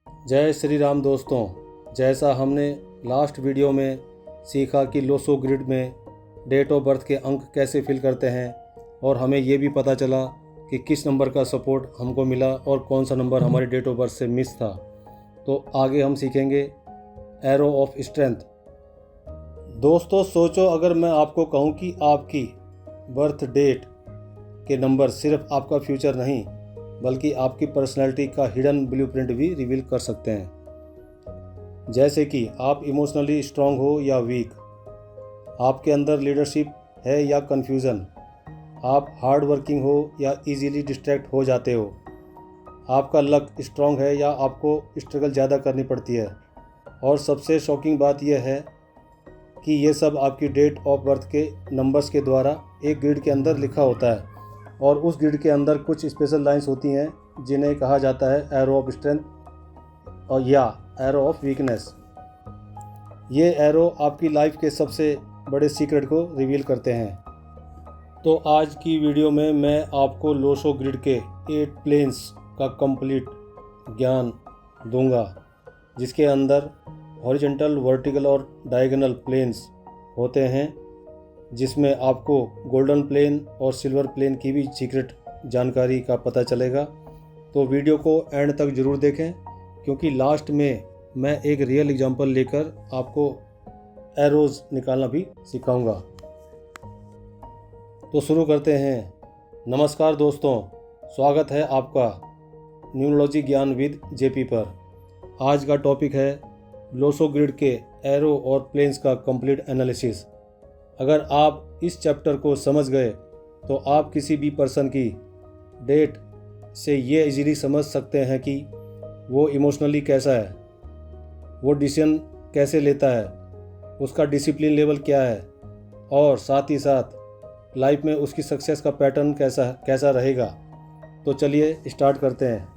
जय श्री राम दोस्तों। जैसा हमने लास्ट वीडियो में सीखा कि लोसो ग्रिड में डेट ऑफ बर्थ के अंक कैसे फिल करते हैं और हमें ये भी पता चला कि किस नंबर का सपोर्ट हमको मिला और कौन सा नंबर हमारे डेट ऑफ बर्थ से मिस था। तो आगे हम सीखेंगे एरो ऑफ स्ट्रेंथ। दोस्तों सोचो, अगर मैं आपको कहूँ कि आपकी बर्थ डेट के नंबर सिर्फ आपका फ्यूचर नहीं बल्कि आपकी पर्सनैलिटी का हिडन ब्लूप्रिंट भी रिवील कर सकते हैं। जैसे कि आप इमोशनली स्ट्रांग हो या वीक, आपके अंदर लीडरशिप है या कन्फ्यूज़न, आप हार्ड वर्किंग हो या इजीली डिस्ट्रैक्ट हो जाते हो, आपका लक स्ट्रांग है या आपको स्ट्रगल ज़्यादा करनी पड़ती है। और सबसे शॉकिंग बात यह है कि ये सब आपकी डेट ऑफ बर्थ के नंबर्स के द्वारा एक ग्रिड के अंदर लिखा होता है और उस ग्रिड के अंदर कुछ स्पेशल लाइंस होती हैं जिन्हें कहा जाता है एरो ऑफ स्ट्रेंथ और या एरो ऑफ वीकनेस। ये एरो आपकी लाइफ के सबसे बड़े सीक्रेट को रिवील करते हैं। तो आज की वीडियो में मैं आपको लोसो ग्रिड के 8 प्लेन्स का कंप्लीट ज्ञान दूंगा, जिसके अंदर हॉरिजॉन्टल, वर्टिकल और डायगोनल प्लेन्स होते हैं, जिसमें आपको गोल्डन प्लेन और सिल्वर प्लेन की भी सीक्रेट जानकारी का पता चलेगा। तो वीडियो को एंड तक ज़रूर देखें, क्योंकि लास्ट में मैं एक रियल एग्जांपल लेकर आपको एरोज़ निकालना भी सिखाऊंगा। तो शुरू करते हैं। नमस्कार दोस्तों, स्वागत है आपका न्यूमरोलॉजी ज्ञान विद जेपी पर। आज का टॉपिक है लोसो ग्रिड के एरो और प्लेन्स का कंप्लीट एनालिसिस। अगर आप इस चैप्टर को समझ गए तो आप किसी भी पर्सन की डेट से ये इजीली समझ सकते हैं कि वो इमोशनली कैसा है, वो डिसीजन कैसे लेता है, उसका डिसिप्लिन लेवल क्या है और साथ ही साथ लाइफ में उसकी सक्सेस का पैटर्न कैसा रहेगा। तो चलिए स्टार्ट करते हैं।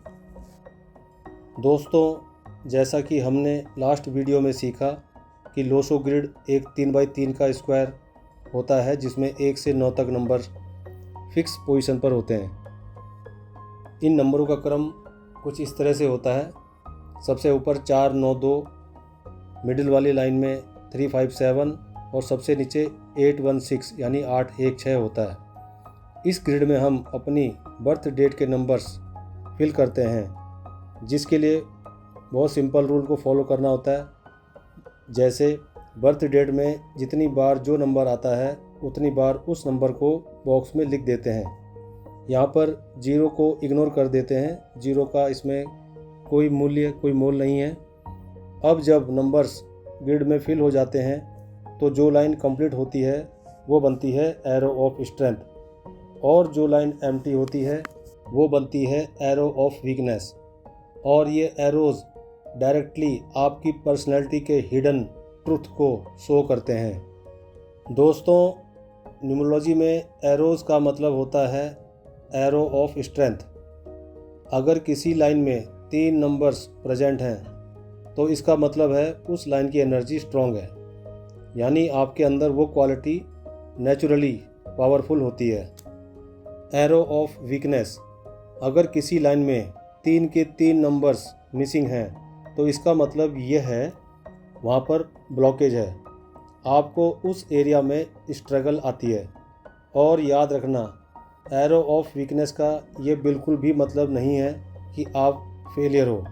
दोस्तों, जैसा कि हमने लास्ट वीडियो में सीखा कि लोसो ग्रिड एक 3x3 का स्क्वायर होता है, जिसमें 1 से 9 तक नंबर फिक्स पोजीशन पर होते हैं। इन नंबरों का क्रम कुछ इस तरह से होता है। सबसे ऊपर 4 9 2, मिडिल वाली लाइन में 3 5 7 और सबसे नीचे 8 1 6 यानी 8 1 6 होता है। इस ग्रिड में हम अपनी बर्थ डेट के नंबर्स फिल करते हैं, जिसके लिए बहुत सिंपल रूल को फॉलो करना होता है। जैसे बर्थ डेट में जितनी बार जो नंबर आता है उतनी बार उस नंबर को बॉक्स में लिख देते हैं। यहाँ पर 0 को इग्नोर कर देते हैं, 0 का इसमें कोई मूल्य, कोई मोल नहीं है। अब जब नंबर्स ग्रिड में फिल हो जाते हैं तो जो लाइन कंप्लीट होती है वो बनती है एरो ऑफ स्ट्रेंथ, और जो लाइन एम्प्टी होती है वो बनती है एरो ऑफ वीकनेस। और ये एरोज़ डायरेक्टली आपकी पर्सनैलिटी के हिडन ट्रुथ को शो करते हैं। दोस्तों, न्यूमरोलॉजी में एरोज़ का मतलब होता है एरो ऑफ स्ट्रेंथ। अगर किसी लाइन में 3 नंबर्स प्रेजेंट हैं तो इसका मतलब है उस लाइन की एनर्जी स्ट्रॉन्ग है, यानी आपके अंदर वो क्वालिटी नेचुरली पावरफुल होती है। एरो ऑफ वीकनेस, अगर किसी लाइन में 3 के 3 नंबर्स मिसिंग हैं तो इसका मतलब यह है वहाँ पर ब्लॉकेज है, आपको उस एरिया में स्ट्रगल आती है। और याद रखना, एरो ऑफ वीकनेस का ये बिल्कुल भी मतलब नहीं है कि आप फेलियर हो।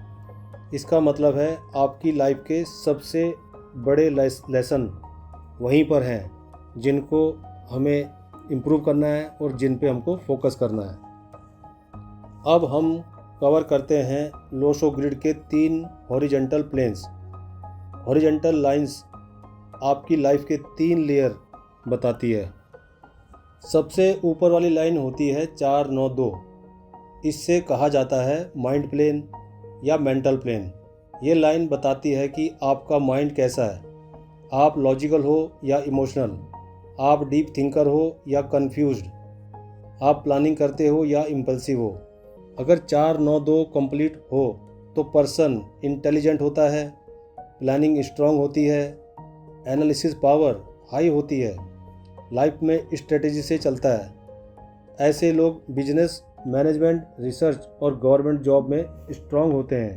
इसका मतलब है आपकी लाइफ के सबसे बड़े लेसन वहीं पर हैं, जिनको हमें इम्प्रूव करना है और जिन पे हमको फोकस करना है। अब हम कवर करते हैं लोसो ग्रिड के 3 हॉरिजॉन्टल प्लेन्स। हॉरिजॉन्टल लाइंस आपकी लाइफ के 3 लेयर बताती है। सबसे ऊपर वाली लाइन होती है 4 9 2। इससे कहा जाता है माइंड प्लेन या मेंटल प्लेन। ये लाइन बताती है कि आपका माइंड कैसा है, आप लॉजिकल हो या इमोशनल, आप डीप थिंकर हो या कंफ्यूज्ड, आप प्लानिंग करते हो या इम्पल्सिव हो। अगर 4 9 2 कंप्लीट हो तो पर्सन इंटेलिजेंट होता है, प्लानिंग स्ट्रांग होती है, एनालिसिस पावर हाई होती है, लाइफ में स्ट्रेटेजी से चलता है। ऐसे लोग बिजनेस, मैनेजमेंट, रिसर्च और गवर्नमेंट जॉब में स्ट्रांग होते हैं।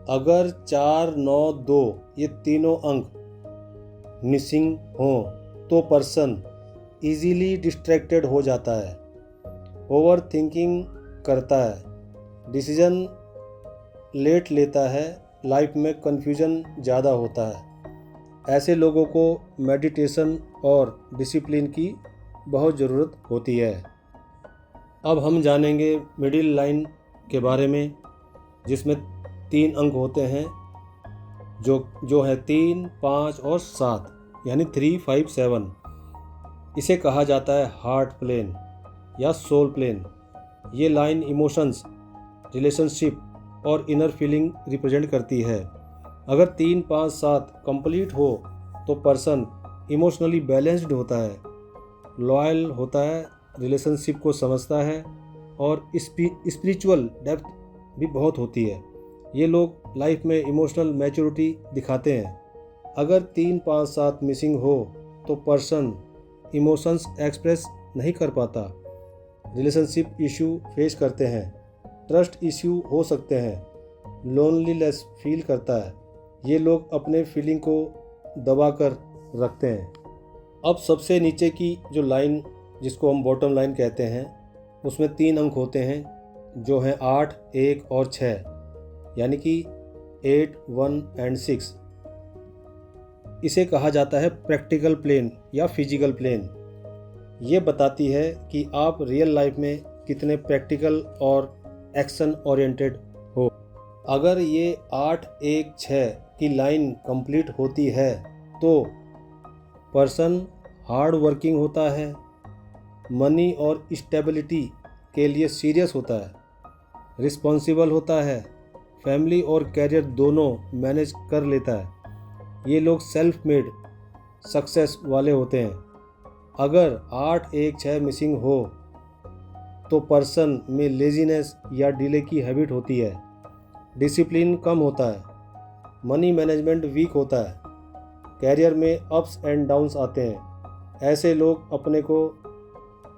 अगर 4, 9, 2 ये तीनों अंक मिसिंग हों तो पर्सन इजीली डिस्ट्रैक्टेड हो जाता है, ओवर थिंकिंग करता है, डिसीजन लेट लेता है, लाइफ में कन्फ्यूजन ज़्यादा होता है। ऐसे लोगों को मेडिटेशन और डिसिप्लिन की बहुत ज़रूरत होती है। अब हम जानेंगे मिडिल लाइन के बारे में, जिसमें 3 अंक होते हैं जो है 3, 5 और 7, यानी 3, 5, 7। इसे कहा जाता है हार्ट प्लेन या सोल प्लेन। ये लाइन इमोशंस, रिलेशनशिप और इनर फीलिंग रिप्रेजेंट करती है। अगर 3, 5, 7 कंप्लीट हो तो पर्सन इमोशनली बैलेंस्ड होता है, लॉयल होता है, रिलेशनशिप को समझता है और स्पिरिचुअल डेप्थ भी बहुत होती है। ये लोग लाइफ में इमोशनल मैच्योरिटी दिखाते हैं। अगर 3, 5, 7 मिसिंग हो तो पर्सन इमोशंस एक्सप्रेस नहीं कर पाता, रिलेशनशिप इशू फेस करते हैं, ट्रस्ट इशू हो सकते हैं, लोनलीनेस फील करता है। ये लोग अपने फीलिंग को दबा कर रखते हैं। अब सबसे नीचे की जो लाइन, जिसको हम बॉटम लाइन कहते हैं, उसमें 3 अंक होते हैं जो हैं 8, 1 और 6, यानी कि 8, 1 एंड 6। इसे कहा जाता है प्रैक्टिकल प्लेन या फिजिकल प्लेन। ये बताती है कि आप रियल लाइफ में कितने प्रैक्टिकल और एक्शन ओरिएंटेड हो। अगर ये 8, 1, 6 की लाइन कंप्लीट होती है तो पर्सन हार्ड वर्किंग होता है, मनी और स्टेबिलिटी के लिए सीरियस होता है, रिस्पॉन्सिबल होता है, फैमिली और कैरियर दोनों मैनेज कर लेता है। ये लोग सेल्फ मेड सक्सेस वाले होते हैं। अगर 8, 1, 6 मिसिंग हो तो पर्सन में लेजीनेस या डिले की हैबिट होती है, डिसिप्लिन कम होता है, मनी मैनेजमेंट वीक होता है, कैरियर में अप्स एंड डाउन्स आते हैं। ऐसे लोग अपने को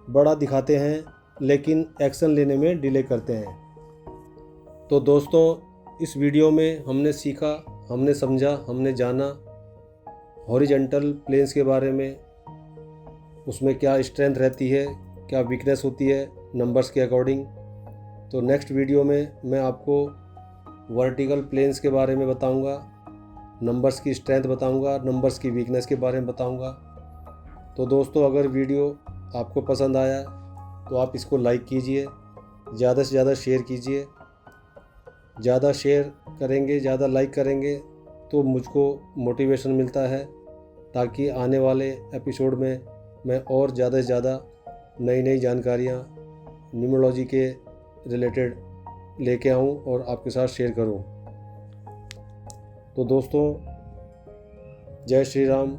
बड़ा दिखाते हैं लेकिन एक्शन लेने में डिले करते हैं। तो दोस्तों, इस वीडियो में हमने सीखा, हमने समझा, हमने जाना हॉरिजॉन्टल प्लेन्स के बारे में, उसमें क्या स्ट्रेंथ रहती है, क्या वीकनेस होती है नंबर्स के अकॉर्डिंग। तो नेक्स्ट वीडियो में मैं आपको वर्टिकल प्लेन्स के बारे में बताऊंगा, नंबर्स की स्ट्रेंथ बताऊंगा, नंबर्स की वीकनेस के बारे में बताऊंगा। तो दोस्तों, अगर वीडियो आपको पसंद आया तो आप इसको लाइक कीजिए, ज़्यादा से ज़्यादा शेयर कीजिए। ज़्यादा शेयर करेंगे, ज़्यादा लाइक करेंगे तो मुझको मोटिवेशन मिलता है, ताकि आने वाले एपिसोड में मैं और ज़्यादा से ज़्यादा नई नई जानकारियाँ न्यूमरोलॉजी के रिलेटेड लेके आऊँ और आपके साथ शेयर करूँ। तो दोस्तों, जय श्री राम,